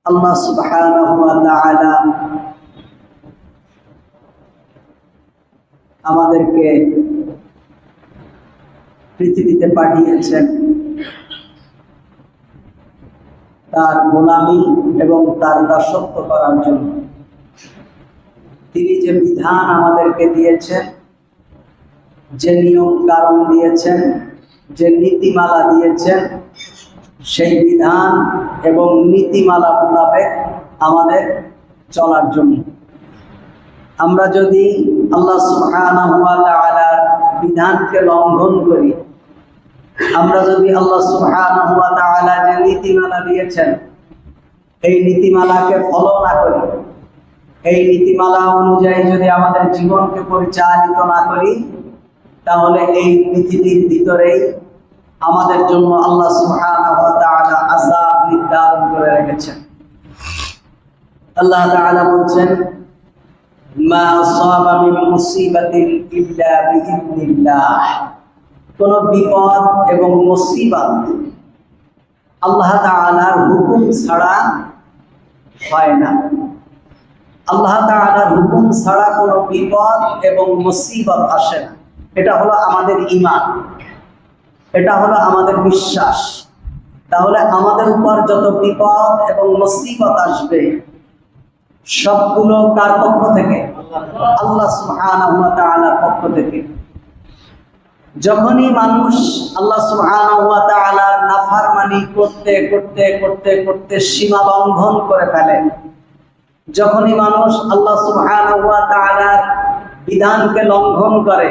আল্লাহ সুবহানাহু ওয়া তাআলা আমাদেরকে পৃথিবীতে পাঠিয়েছেন তার গোলামি এবং তার দাসত্ব করার জন্য। তিনি যে বিধান আমাদেরকে দিয়েছেন, যে নিয়ম কারণ দিয়েছেন, যে নীতিমালা দিয়েছেন, সেই বিধান এবং নীতিমালা মোতাবেক আমাদের চলার জন্য। আমরা যদি আল্লাহ সুবহানাহু ওয়া তাআলার বিধানকে লঙ্ঘন করি, আমরা যদি আল্লাহ সুবহানাহু ওয়া তাআলা যে নীতিমালা দিয়েছেন এই নীতিমালাকে ফলো না করি, এই নীতিমালা অনুযায়ী যদি আমাদের জীবনকে পরিচালিত না করি, তাহলে এই পৃথিবীর ভিতরেই আমাদের জন্য আল্লাহ সুবহানাহু ওয়া তাআলা আযাব নির্ধারণ করে রেখেছেন। আল্লাহ তাআলা বলছেন, মা আসাবা মিন মুসিবাতিন ইল্লা বিইذনিল্লাহ। কোন বিপদ এবং মুসিবত আল্লাহ তাআলার হুকুম ছাড়া হয় না। আল্লাহ তাআলার হুকুম ছাড়া কোনো বিপদ এবং মুসিবত আসে না। এটা হলো আমাদের ঈমান, এটা হলো আমাদের বিশ্বাস। তাহলে আমাদের উপর যত বিপদ এবং মুসিবত আসবে সবগুলো কার পক্ষ থেকে? আল্লাহ সুবহানাহু ওয়া তাআলার পক্ষ থেকে। যখনই মানুষ আল্লাহ সুবহানাহু ওয়া তাআলার নাফরমানি করতে করতে করতে করতে সীমা লঙ্ঘন করে ফেলে, যখনই মানুষ আল্লাহ সুবহানাহু ওয়া তাআলার বিধানকে লঙ্ঘন করে,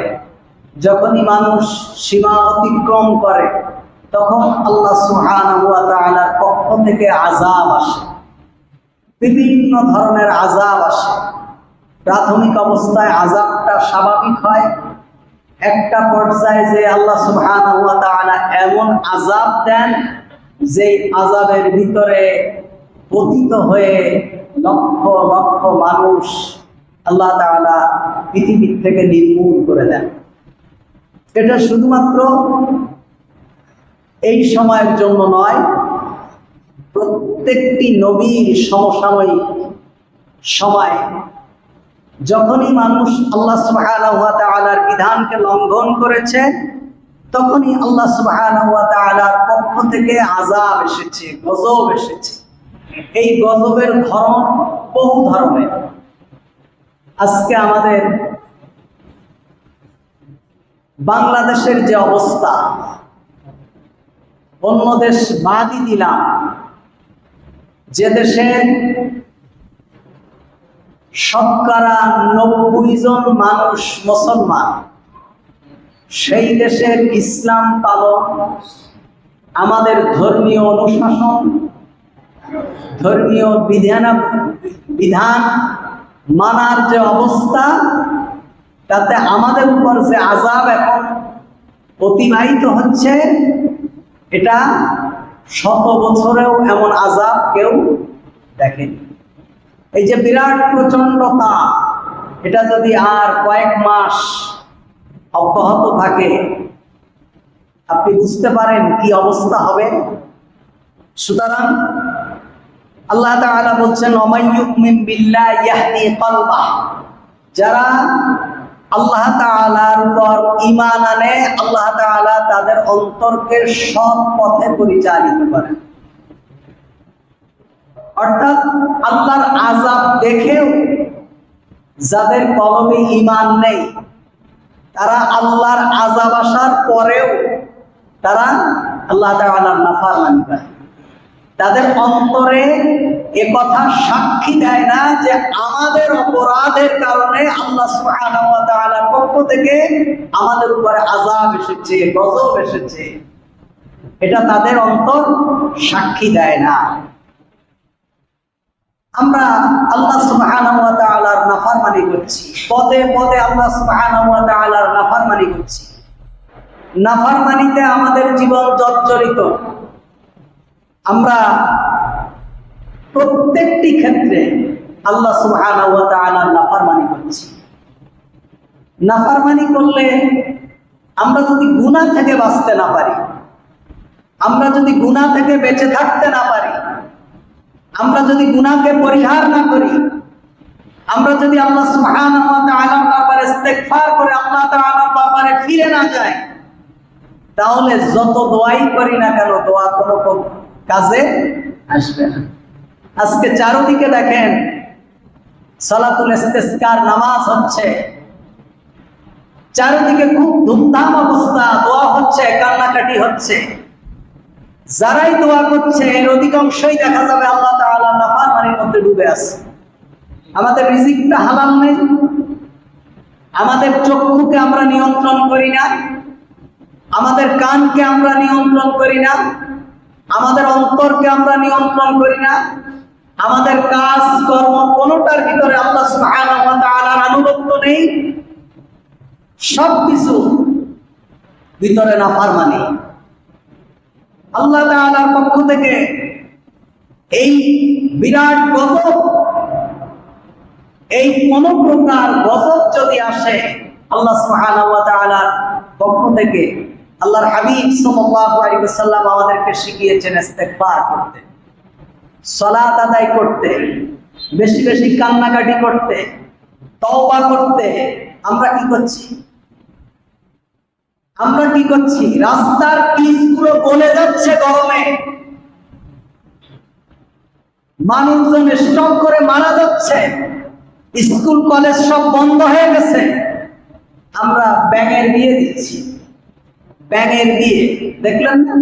যখনই মানুষ সীমা অতিক্রম করে, তখন আল্লাহ সুবহানাহু ওয়া তাআলার পক্ষ থেকে আযাব আসে। বিভিন্ন ধরনের আযাব আসে। প্রাথমিক অবস্থায় আযাবটা স্বাভাবিক হয়। একটা পর্যায়ে যে আল্লাহ সুবহানাহু ওয়া তাআলা এমন আযাব দেন যে আযাবের ভিতরে পতিত হয়ে লক্ষ লক্ষ মানুষ আল্লাহ তাআলা পৃথিবী থেকে নির্মূল করে দেন। এটা শুধুমাত্র এই সময়ের জন্য নয়, প্রত্যেকটি নবীর সমসাময়িক সময় যখনই মানুষ আল্লাহ সুবহানাহু ওয়া তাআলার বিধানকে লঙ্ঘন করেছে, তখনই আল্লাহ সুবহানাহু ওয়া তাআলার পক্ষ থেকে আযাব এসেছে, গজব এসেছে। এই গজবের ধরন বহু ধরনের। আজকে আমাদের বাংলাদেশের যে অবস্থা, অন্য দেশ বাদই দিলাম, যে দেশের শতকরা 90 জন মানুষ মুসলমান, সেই দেশের ইসলাম পালন, আমাদের ধর্মীয় অনুশাসন, ধর্মীয় বিধান মানার যে অবস্থা, তাতে আমাদের উপর যে আযাব এখন অতিবাহিত হচ্ছে, এটা 100 বছরেও এমন আযাব কেউ দেখেনি। এই যে বিরাট প্রচন্ড তাপ, এটা যদি আর কয়েক মাস অব্যাহত থাকে, আপনি বুঝতে পারেন কি অবস্থা হবে। সুতরাং আল্লাহ তাআলা বলছেন, ওয়া ইউমিন বিল্লাহি ইয়াহদি কলবাহ। যারা আল্লাহ তাআলার উপর ঈমান আনে, আল্লাহ তাআলা তাদের অন্তরকে সৎ পথে পরিচালিত করেন। অর্থাৎ আল্লাহর আযাব দেখেও যাদের কলবে ঈমান নেই, তারা আল্লাহর আযাব আসার পরেও তারা আল্লাহ তাআলার নাফরমানি করে। তাদের অন্তরে একথা সাক্ষী দেয় না যে আমাদের অপরাধের কারণে আল্লাহ সুবহানাহু ওয়া তাআলার পক্ষ থেকে আমাদের উপরে আযাব এসেছে, গজব এসেছে। এটা তাদের অন্তর সাক্ষী দেয় না। আমরা আল্লাহ সুবহানাহু ওয়া তাআলার নাফরমানি করছি, পদে পদে আল্লাহ সুবহানাহু ওয়া তাআলার নাফরমানি করছি। নাফরমানিতে আমাদের জীবন জর্জরিত। আমরা প্রত্যেকটি ক্ষেত্রে আল্লাহ সুবহানাহু ওয়া তাআলার নাফরমানি করছি। নাফরমানি করলে আমরা যদি গুনাহ থেকে বাঁচতে না পারি, আমরা যদি গুনাহ থেকে বেঁচে থাকতে না পারি, আমরা যদি গুনাহকে পরিহার না করি, আমরা যদি আল্লাহ সুবহানাহু ওয়া তাআলার দরবারে ইস্তেগফার করে আল্লাহ তাআলার দরবারে ফিরে না যাই, তাহলে যত দোয়াই করি না কেন দোয়া কোনো কাজে আসবে না। আজকে চারদিকে দেখেন সালাতুল ইস্তিসকার নামাজ হচ্ছে, চারদিকে খুব ধুমধাম অবস্থা, দোয়া হচ্ছে, কান্নাকাটি হচ্ছে। যারাই দোয়া করছে এর অধিকাংশই দেখা যাবে আল্লাহ তাআলার নাফরমানির মধ্যে ডুবে আছে। আমাদের রিজিকটা হালাল নেই, আমাদের চক্ষুকে আমরা নিয়ন্ত্রণ করি না, আমাদের কানকে আমরা নিয়ন্ত্রণ করি না, আমাদের অন্তরকে আমরা নিয়ন্ত্রণ করি না, আমাদের কাজ কর্ম কোনোটার ভিতরে আল্লাহ সুবহানাহু ওয়া তাআলার আনুগত্য নেই, সবকিছু ভিতরে নাফরমানি। আল্লাহ তাআলার পক্ষ থেকে এই বিরাট গজব, এই কোন প্রকার গজব যদি আসে আল্লাহ সুবহানাহু ওয়া তাআলার পক্ষ থেকে, আল্লাহর হাবিব সাল্লাল্লাহু আলাইহি ওয়াসাল্লাম আমাদেরকে শিখিয়েছেন ইস্তেগফার করতে, সালাত আদায় করতে, বেশি বেশি কান্নাকাটি করতে, তওবা করতে। আমরা কি করছি? আমরা কি করছি? রাস্তার পিচগুলো গলে যাচ্ছে গরমে, মানুষজন স্ট্রোক করে মারা যাচ্ছে, স্কুল কলেজ সব বন্ধ হয়ে গেছে, আমরা ব্যাঙের বিয়ে দিচ্ছি। ব্যাঙের বিয়ে দেখলেন না?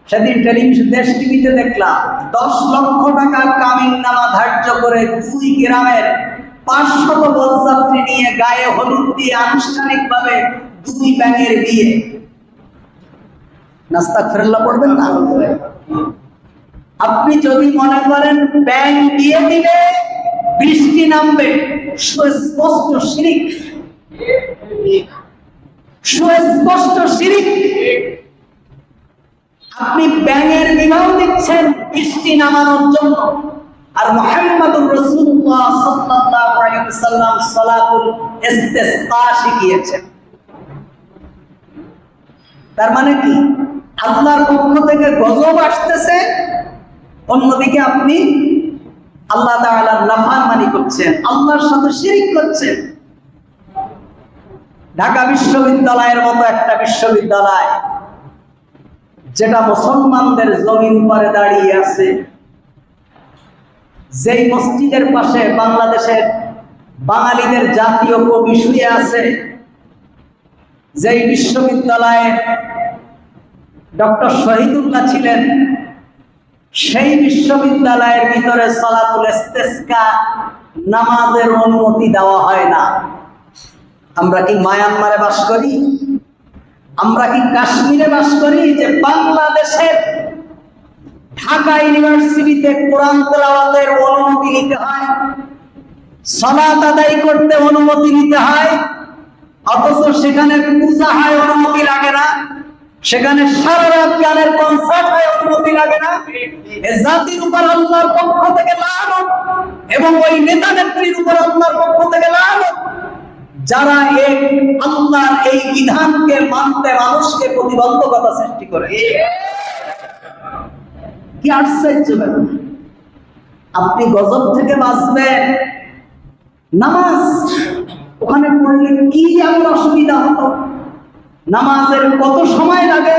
সেদিন টেলিভিশন দেশ টিভিতে দেখলাম 10 লক্ষ টাকার কামিন নামা ধার্য করে 2 গ্রামের 500 বরযাত্রী নিয়ে গায়ে হলুদ দিয়ে আনুষ্ঠানিকভাবে 2 ব্যাঙের বিয়ে। নাস্তাগফিরুল্লাহ পড়বেন না? আপনি যদি মনে করেন ব্যাঙ বিয়ে দিলে বৃষ্টি নামবে, সুস্পষ্ট শিরক, সুস্পষ্ট শিরক। আপনি ব্যাঙের বিবাহ দিচ্ছেন বৃষ্টি নামানোর জন্য, আর মুহাম্মদুর রাসূলুল্লাহ সাল্লাল্লাহু আলাইহি ওয়াসাল্লাম সালাতুল ইস্তিসকা শিখিয়েছেন। তার মানে কি? আল্লাহর পক্ষ থেকে গজব আসতেছে, অন্যদিকে আপনি আল্লাহ তাআলার নাফরমানি করছেন, আল্লাহর সাথে শিরক করছেন। ঢাকা বিশ্ববিদ্যালয়ের মতো একটা বিশ্ববিদ্যালয় যেটা মুসলমানদের জমির উপরে দাঁড়িয়ে আছে, যেই মসজিদের পাশে বাংলাদেশের বাঙালিদের জাতীয় কবি শুয়ে আছে, যেই বিশ্ববিদ্যালয়ে ডক্টর শহীদুল্লাহ ছিলেন, সেই বিশ্ববিদ্যালয়ের ভিতরে সালাতুল ইস্তিসকা নামাজের অনুমতি দেওয়া হয় না। আমরা কি মায়ানমারে বাস করি? আমরা কি কাশ্মীরে বাস করি যে বাংলাদেশের ঢাকা ইউনিভার্সিটিতে কোরআন তেলাওয়াতের অনুমতি নিতে হয়, সালাত আদায় করতে অনুমতি নিতে হয়, অথচ সেখানে পূজা হয় অনুমতি লাগে না, সেখানে সারা রাত গানের কনসার্ট হয় অনুমতি লাগে না? এ জাতির উপর আল্লাহর পক্ষ থেকে লানত এবং ওই নেতা নেত্রীর উপর আল্লাহর পক্ষ থেকে লানত, যারা এক আল্লাহর এই বিধানকে মানতে মানুষকে প্রতিবন্ধকতা সৃষ্টি করে। কি আশ্চর্য ব্যাপার! আপনি গজব থেকে বাঁচবেন, নামাজ ওখানে পড়লে কি এমন অসুবিধা হতো? নামাজের কত সময় লাগে,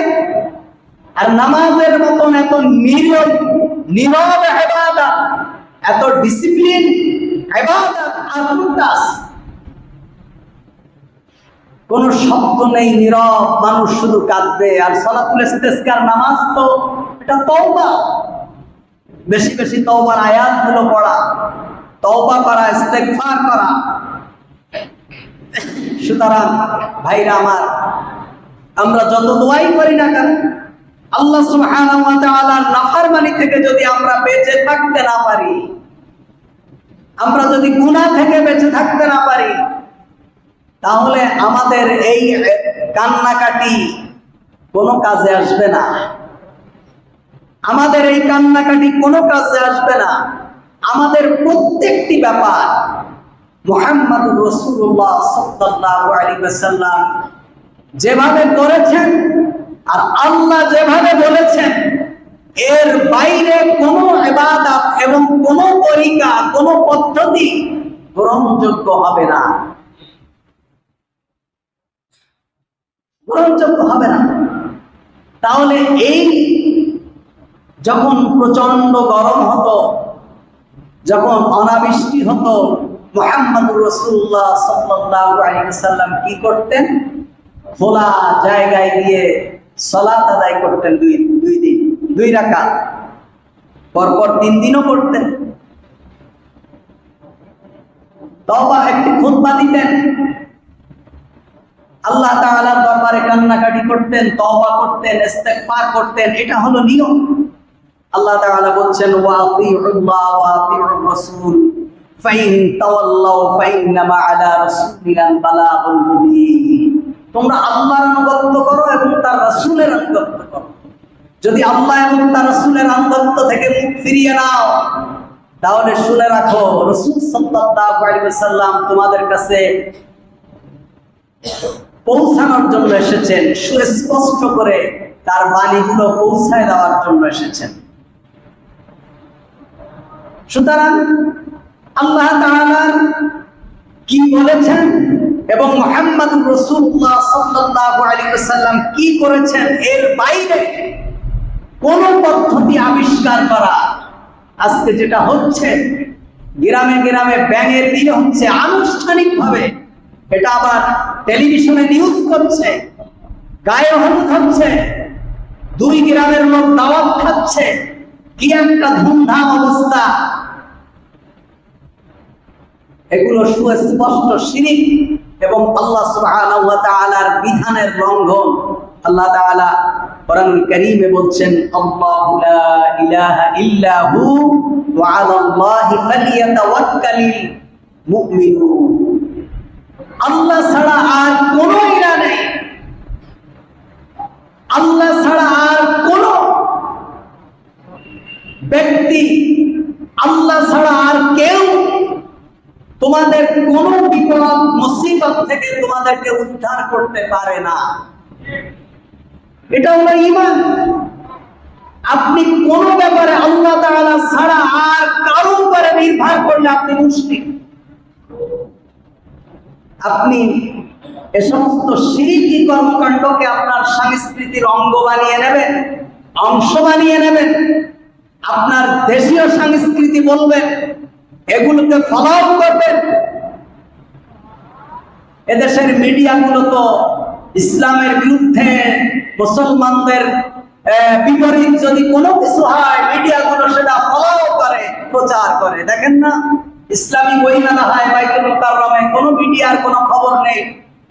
আর নামাজের মতন এত নীরব ইবাদত, এত ডিসিপ্লিন ইবাদত আর কোনটা আছে? কোন শব্দ নেই, নীরব, মানুষ শুধু কাঁদবে। আর সালাতুল ইস্তিসকার নামাজ তো এটা তওবা, বেশি বেশি তওবার আয়াতগুলো পড়া, তওবা করা, ইস্তেগফার করা। সুতরাং ভাইরা আমার, আমরা যত দোয়াই করি না কেন, আল্লাহ সুবহানাহু ওয়া তাআলার নাফরমানি থেকে যদি আমরা বেঁচে থাকতে না পারি, আমরা যদি গুনাহ থেকে বেঁচে থাকতে না পারি, তাহলে আমাদের এই কান্নাকাটি কোনো কাজে আসবে না। আমাদের এই কান্নাকাটি কোনো কাজে আসবে না। আমাদের প্রত্যেকটি ব্যাপার মুহাম্মদুর রাসূলুল্লাহ সাল্লাল্লাহু আলাইহি ওয়াসাল্লাম যেভাবে করেছেন আর আল্লাহ যেভাবে বলেছেন, এর বাইরে কোনো ইবাদত কোনো পদ্ধতি গ্রহণযোগ্য হবে না, গ্রহণযোগ্য হবে না। তাহলে এই যখন প্রচন্ড গরম হতো, যখন অনাবৃষ্টি হতো, মুহাম্মদুর রাসূলুল্লাহ সাল্লাল্লাহু আলাইহি ওয়াসাল্লাম কি করতেন? খোলা জায়গায় গিয়ে সালাত আদায় করতেন, দুই দিন 2 রাকাত, পরপর 3 দিনও করতেন। তওবা একটি খুতবা দিতেন, আল্লাহ তাআলার দরবারে কান্নাকাটি করতেন, তওবা করতেন, ইস্তেগফার করতেন। এটা হলো নিয়ম। আল্লাহ তাআলা বলছেন ওয়া আতিউল্লাহ ওয়া আতিউর রাসূল ফাইন তাওয়াল্লাউ ফাইন্নামা আলা রাসূলিনাল বালাগুল মুবিন। তোমরা আল্লাহর আনুগত্য করো এবং তার রাসূলের আনুগত্য করো। যদি আল্লাহ এবং তার রাসূলের আনুগত্য থেকে মুখ ফিরিয়ে নাও, তাহলে শুনে রাখো রাসূল সাল্লাল্লাহু আলাইহি ওয়াসাল্লাম তোমাদের কাছে পৌঁছানোর জন্য এসেছেন, সুস্পষ্ট করে তার বাণীগুলো পৌঁছায় দেওয়ার জন্য এসেছেন। সুতরাং আল্লাহ তাআলা কি বলেছেন এবং মুহাম্মদুর রাসূলুল্লাহ সাল্লাল্লাহু আলাইহি ওয়াসাল্লাম কি করেছেন, এর বাইরে কোন পদ্ধতি আবিষ্কার করা, আজকে যেটা হচ্ছে গ্রামে গ্রামে ব্যাঙের বিয়ে হচ্ছে আনুষ্ঠানিকভাবে, এটা আবার টেলিভিশনে নিউজ করছে, গায়ে হলুদ হচ্ছে, 2 গ্রামের লোক দাওয়াত খাচ্ছে, কি একটা ধুমধাম অবস্থা। এগুলো সুস্পষ্ট শিরক এবং আল্লাহ সুবহানাহু ওয়া তাআলার বিধানের লঙ্ঘন। আল্লাহ তাআলা কোরআনুল কারীমে বলছেন আল্লাহু লা ইলাহা ইল্লা হু ওয়া আলাল্লাহি ফালিয়াতাওয়াক্কালিল মুমিনুন। আল্লাহ ছাড়া আর কোনো ইলাহ নেই, আল্লাহ ছাড়া আর কোনো ব্যক্তি, আল্লাহ ছাড়া আর কেউ তোমাদের কোন বিপদ মুসিবত থেকে তোমাদেরকে উদ্ধার করতে পারে না। এটা হলো ঈমান। আপনি কোন ব্যাপারে আল্লাহ তাআলা ছাড়া আর কারোর উপরে নির্ভর করলে আপনি মুশরিক। আপনি এ সমস্ত শিরকি কর্মকাণ্ডকে আপনার সংস্কৃতির অঙ্গ বানিয়ে নেবেন, অংশ বানিয়ে নেবেন, আপনার দেশীয় সংস্কৃতি বলবেন, এগুলোকে ফলো করবেন। এদেশের মিডিয়াগুলো তো ইসলামের বিরুদ্ধে, মুসলমানদের বিপরীত যদি কোনো কিছু হয়, মিডিয়াগুলো সেটা ফলো করে, প্রচার করে। দেখেন না, ইসলামী বইমেলা হয় বাইতুল মুকাররমে, কোনো মিডিয়ার কোনো খবর নেই,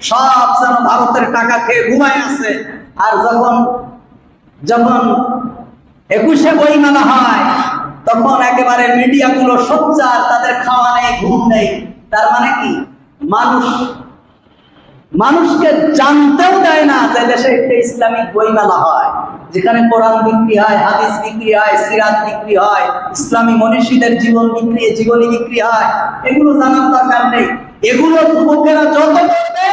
সব যেন ভারতের টাকা খেয়ে ঘুমায় আছে। আর যখন 21শে বইমেলা হয়, তখন একেবারে মিডিয়াগুলো সোচ্চার, তাদের খাওয়া নেই, ঘুম নেই। তার মানে কি? মানুষকে জানতেও দেয় না যে দেশে একটা ইসলামিক বইমেলা হয়, যেখানে কোরআন বিক্রি হয়, হাদিস বিক্রি হয়, সিরাত বিক্রি হয়, ইসলামী মনীষীদের জীবনী বিক্রি হয়। এগুলো জানার দরকার নেই। এগুলো যুবকেরা যত করবে,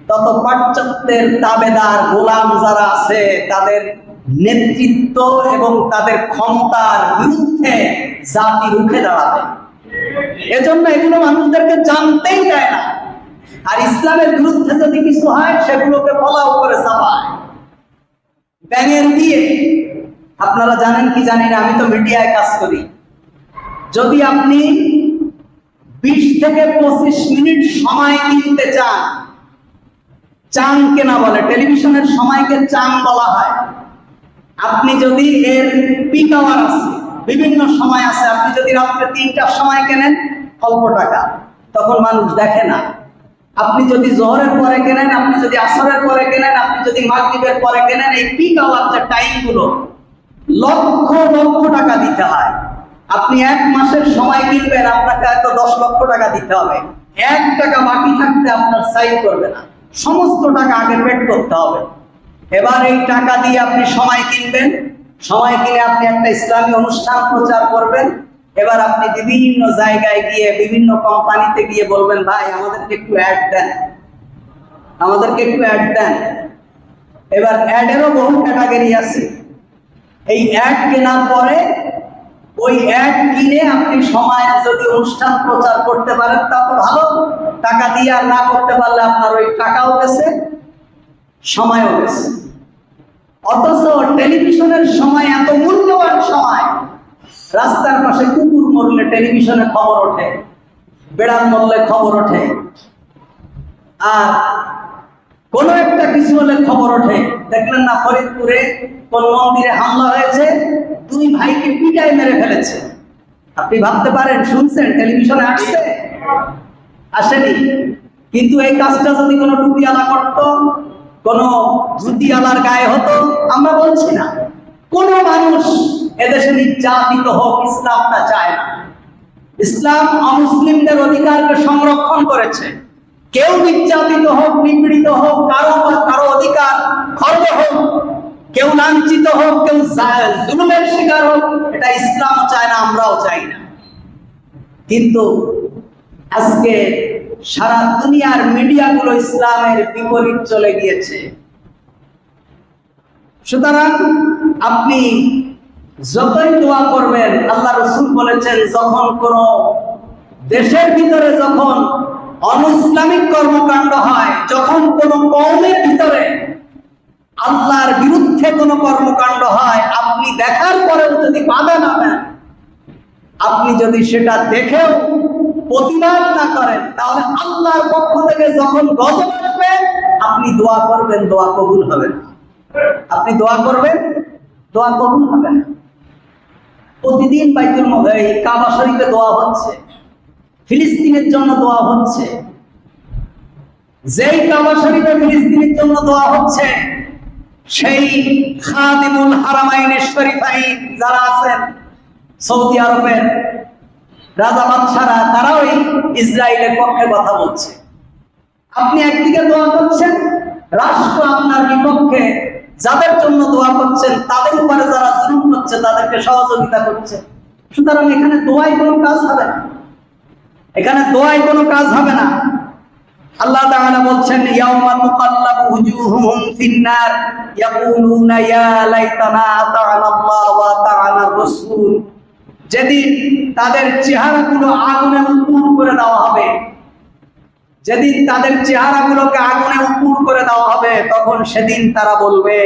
তত পাশ্চাত্যের তাবেদার গোলাম যারা আছে, তাদের নেতৃত্ব এবং তাদের ক্ষমতার বিরুদ্ধে জাতি রুখে দাঁড়াবে। এজন্য এগুলো মানুষদেরকে জানতেই দেয় না। আর ইসলামের বিরুদ্ধে যদি কিছু হয়, সেগুলোকে ফলাও করে চাপায়। ব্যাঙের বিয়ে, আপনারা জানেন কি জানি না, আমি তো মিডিয়ায় কাজ করি। যদি আপনি 20 থেকে 25 মিনিট সময় কিনতে চান, চান কেনা বলে, টেলিভিশনের সময়কে চান বলা হয়। আপনি যদি এর পিক আওয়ার আছে, বিভিন্ন সময় আছে, আপনি যদি রাত্রে 3টার সময় কেনেন, অল্প টাকা, তখন মানুষ দেখে না। আপনি যদি জোহরের পরে কেনেন, আপনি যদি আসরের পরে কেনেন, আপনি যদি মাগরিবের পরে কেনেন, এই পিক আওয়ার যে টাইমগুলো লক্ষ লক্ষ টাকা দিতে হয়। আপনি 1 মাসের সময় কিনবেন, আপনাকে হয়তো 10 লক্ষ টাকা দিতে হবে। 1 টাকা বাকি থাকতে আপনার সাইন করবে না, সমস্ত টাকা আগে পেড করতে হবে। এবার এই টাকা দিয়ে আপনি সময় কিনবেন, সময় কিনে আপনি একটা ইসলামী অনুষ্ঠান প্রচার করবেন। এবার আপনি বিভিন্ন জায়গায় গিয়ে, বিভিন্ন কোম্পানিতে গিয়ে বলবেন, ভাই আমাদেরকে একটু অ্যাড দেন, আমাদেরকে একটু অ্যাড দেন। এবার অ্যাডেরও বহু ক্যাটাগরি আছে। এই অ্যাড কেনার পরে ওই অ্যাড কিনে আপনি সময় যদি অনুষ্ঠান প্রচার করতে পারেন তা তো ভালো, টাকা দিয়ে আর না করতে পারলে আপনার ওই টাকাও গেছে, সময়ও গেছে। অথচ টেলিভিশনের সময় এত মূল্যবান সময়, রাস্তার পাশে কুকুর মরলে টেলিভিশনে খবর ওঠে, বেড়াল মরলে খবর ওঠে, আর কোন একটা কিছু হলে খবর ওঠে। দেখলেন না ফরিদপুরে কোন মন্দিরে হামলা হয়েছে, 2 ভাইকে পিটায় মেরে ফেলেছে। আপনি ভাবতে পারেন, শুনছেন, টেলিভিশনে আসছে? আসেনি। কিন্তু এই কাজটা যদি কোনো টুপিওয়ালা করত, কোন ধুতিওয়ালার গায়ে হতো, আমরা বলছি না। কোন মানুষ এদেশে নির্যাতিত হোক, ইসলামটা চায় না। ইসলাম অমুসলিমদের অধিকারকে সংরক্ষণ করেছে। কেউ নির্যাতিত হোক, নিপীড়িত হোক, কারো অধিকার খর্ব হোক, কেউ লাঞ্ছিত হোক, কেউ জুলুমের শিকার হোক, এটা ইসলাম চায় না, আমরাও চাই না। কিন্তু আজকে সারা দুনিয়ার মিডিয়াগুলো ইসলামের বিপরীত চলে গিয়েছে। সুতরাং আপনি যতই দোয়া করবেন, আল্লাহ রাসূল বলেছেন, যখন কোন দেশের ভিতরে যখন অনইসলামিক কর্মকাণ্ড হয়, যখন কোন কওমের ভিতরে আল্লাহর বিরুদ্ধে কোন কর্মকাণ্ড হয়, আপনি দেখার পরেও যদি বাধা না দেন, আপনি যদি সেটা দেখেও প্রতিবাদ না করেন, তাহলে আল্লাহর পক্ষ থেকে যখন গজব আসবে, আপনি দোয়া করবেন, দোয়া কবুল হবে না। আপনি দোয়া করবেন, দোয়া কবুল হবে না। প্রতিদিন বাইতুল কাবা শরীফে দোয়া হচ্ছে, ফিলিস্তিনের জন্য দোয়া হচ্ছে। যেই কাবা শরীফে ফিলিস্তিনের জন্য দোয়া হচ্ছে, সেই খাদিমুল হারামাইনের শরীফাইন যারা আছেন সৌদি আরবের রাজা বাদশারা, তারাও ইসরায়েলের পক্ষে কথা বলছে। আপনি একদিকে দোয়া করছেন, রাষ্ট্র আপনার বিপক্ষে যাদের জন্য দোয়া করছেন, তাদের উপরে যারা জুলুম করছে তাদেরকে সহযোগিতা করছে। সুতরাং এখানে দোয়ায় কোনো কাজ হবে না, এখানে দোয়ায় কোনো কাজ হবে না। আল্লাহ তাআলা বলছেন, ইয়াউমা তুকাল্লাবু উজুহুহুম ফিন্নার ইয়াকুলুনা ইয়া লাইতানা আতা'না আল্লাহ ওয়া আতা'না রাসূল। যেদিন তাদের চেহারাগুলো আগুনে উপুড় করে দেওয়া হবে, যেদিন তাদের চেহারাগুলোকে আগুনে উপুড় করে দেওয়া হবে, তখন সেদিন তারা বলবে,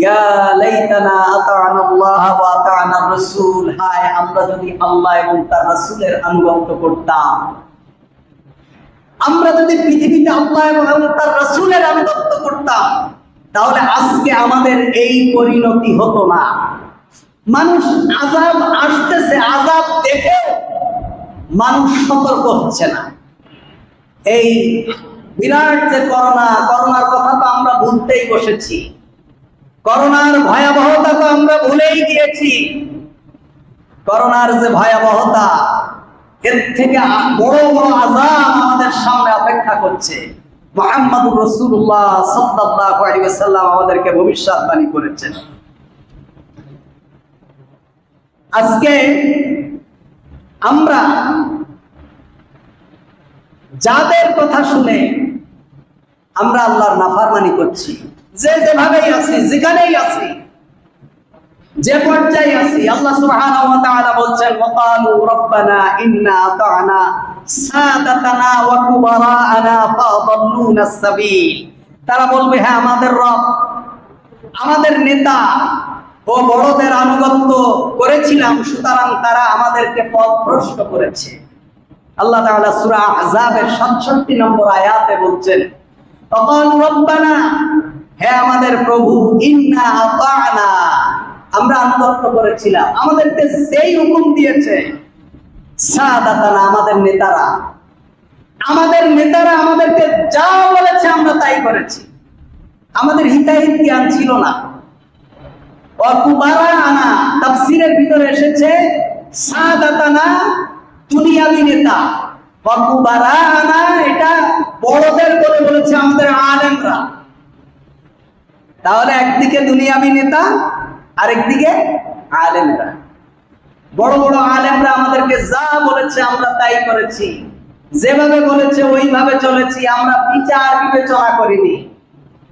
ইয়া লাইতানা আতা'না আল্লাহ ওয়া আতা'না রাসূল, হায় আমরা যদি আল্লাহ এবং তার রাসূলের আনুগত্য করতাম, আমরা যদি পৃথিবীতে আল্লাহ এবং তার রাসূলের আনুগত্য করতাম, তাহলে আজকে আমাদের এই পরিণতি হতো না। মানুষ আযাব আসতেছে, আযাব দেখে মানুষ সতর্ক হচ্ছে না। এই বিরাট যে করোনার কথা তো আমরা ভুলতেই বসেছি, করোনার ভয়াবহতা তো আমরা ভুলেই গিয়েছি। করোনার যে ভয়াবহতা, এর থেকে বড় বড় আযাব আমাদের সামনে অপেক্ষা করছে। মুহাম্মদুর রাসূলুল্লাহ সাল্লাল্লাহু আলাইহি ওয়াসাল্লাম আমাদেরকে ভবিষ্যৎবাণী করেছেন। আজকে আমরা যাদের কথা শুনে আমরা আল্লাহর নাফরমানি করছি, যেভাবেই আছি, যেখানেই আছি, যে পর্যায়ে আছি, আল্লাহ সুবহানাহু ওয়া তাআলা বলছেন, ওয়াকালু রাব্বানা ইন্না আতা'না সাদাতানা ওয়া কুবারা'না ফাদাল্লুনা আস-সাবিল। তারা বলবে, হ্যাঁ আমাদের রব, আমাদের নেতা ও বড়দের আনুগত্য করেছিলাম, সুতরাং তারা আমাদেরকে পথভ্রষ্ট করেছে। আল্লাহ তাআলা সূরা আহজাবের 67 নম্বর আয়াতে বলছেন, ওয়াকালু রাব্বানা, হে আমাদের প্রভু, ইন্না আতা'না, আমরা আনুগত্য করেছিলাম, আমাদেরকে যেই হুকুম দিয়েছে, সাদাতানা, আমাদের নেতারা আমাদেরকে যা বলেছে আমরা তাই করেছি, আমাদের হিতাহিত জ্ঞান ছিল না। ওয়া কুবারা'না, তাফসীরের ভিতরে এসেছে সাদাতানা দুনিয়াবী নেতা, ওয়া কুবারা'না এটা বড়দের বলে বলেছে আমাদের আলেমরা। তাহলে একদিকে দুনিয়াবী নেতা, আরেকদিকে আলেমরা। বড় বড় আলেমরা আমাদেরকে যা বলেছে আমরা তাই করেছি, যেভাবে বলেছে ওইভাবে চলেছি, আমরা বিচার বিবেচনা করিনি।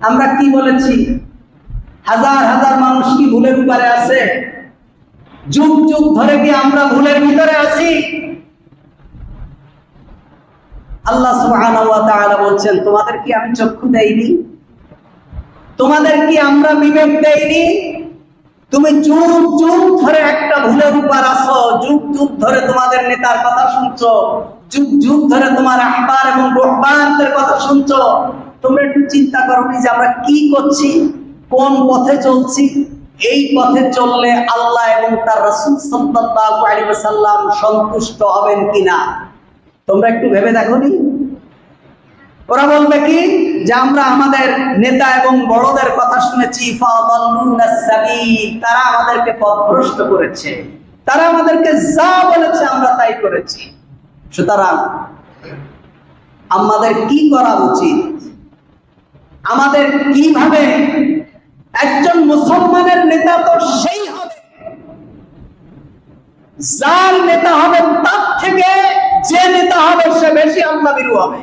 আমরা কি বলেছি? হাজার হাজার মানুষ কি ভুলের উপরে আছে? যুগ যুগ ধরে কি আমরা ভুলের ভিতরে আছি? আল্লাহ সুবহানাহু ওয়া তাআলা বলছেন, তোমাদের কি আমি চক্ষু দেইনি? তোমাদের কি আমরা বিবেক দেইনি? তুমি যুগ যুগ ধরে একটা ভুলের উপর আছো, যুগ যুগ ধরে তোমাদের নেতার কথা শুনছো, যুগ যুগ ধরে তোমার আহবার এবং রুহবানদের কথা শুনছো। তোমরা একটু চিন্তা করোনি যে আমরা কি করছি, কোন পথে চলছি? এই পথে চললে আল্লাহ এবং তার রাসূল সাল্লাল্লাহু আলাইহি ওয়াসাল্লাম সন্তুষ্ট হবেন কিনা তোমরা একটু ভেবে দেখোনি। ওরা বলবে কি যে আমরা আমাদের নেতা এবং বড়দের কথা শুনেছি, ফাদাল্লুনাস সাবিল, তারা আমাদেরকে পথভ্রষ্ট করেছে, তারা আমাদেরকে যা বলেছে আমরা তাই করেছি। সুতরাং আমাদের কি করা উচিত? আমাদের কিভাবে, একজন মুসলমানের নেতা তো সেই হবে যার নেতা হবে তার থেকে যে নেতা হবে সে বেশি আল্লাহভীরু হবে।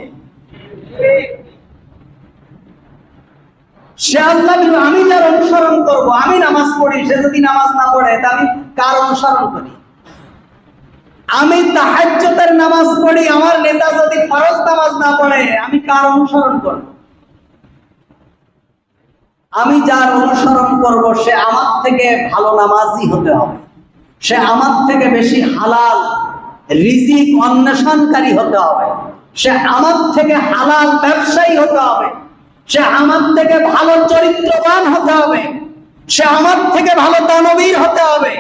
সে আল্লাহভীরু। আমি যার অনুসরণ করব, আমি নামাজ পড়ি, সে যদি নামাজ না পড়ে তা আমি কার অনুসরণ করি? আমি তাহাজ্জুদের নামাজ পড়ি, আমার নেতা যদি ফরজ নামাজ না পড়ে আমি কার অনুসরণ করব? আমি যার অনুসরণ করব সে আমার থেকে ভালো নামাজি হতে হবে, সে আমার থেকে বেশি হালাল রিজিক অন্বেষণকারী হতে হবে, সে আমার থেকে হালাল ব্যবসায়ী হতে হবে, সে আমার থেকে ভালো চরিত্রবান হতে হবে, সে আমার থেকে ভালো দানবীর হতে হবে।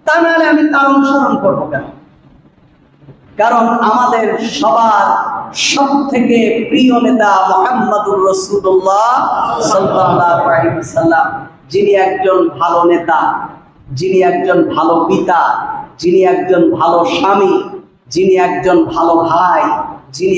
তা নাহলে আমি তার অনুসরণ করবো কেন? কারণ আমাদের সবার সব থেকে প্রিয় নেতা মুহাম্মদুর রাসূলুল্লাহ সাল্লাল্লাহু আলাইহি ওয়াসাল্লাম, যিনি একজন ভালো নেতা, যিনি একজন ভালো পিতা, যিনি একজন ভালো স্বামী, যিনি একজন ভালো ভাই, যিনি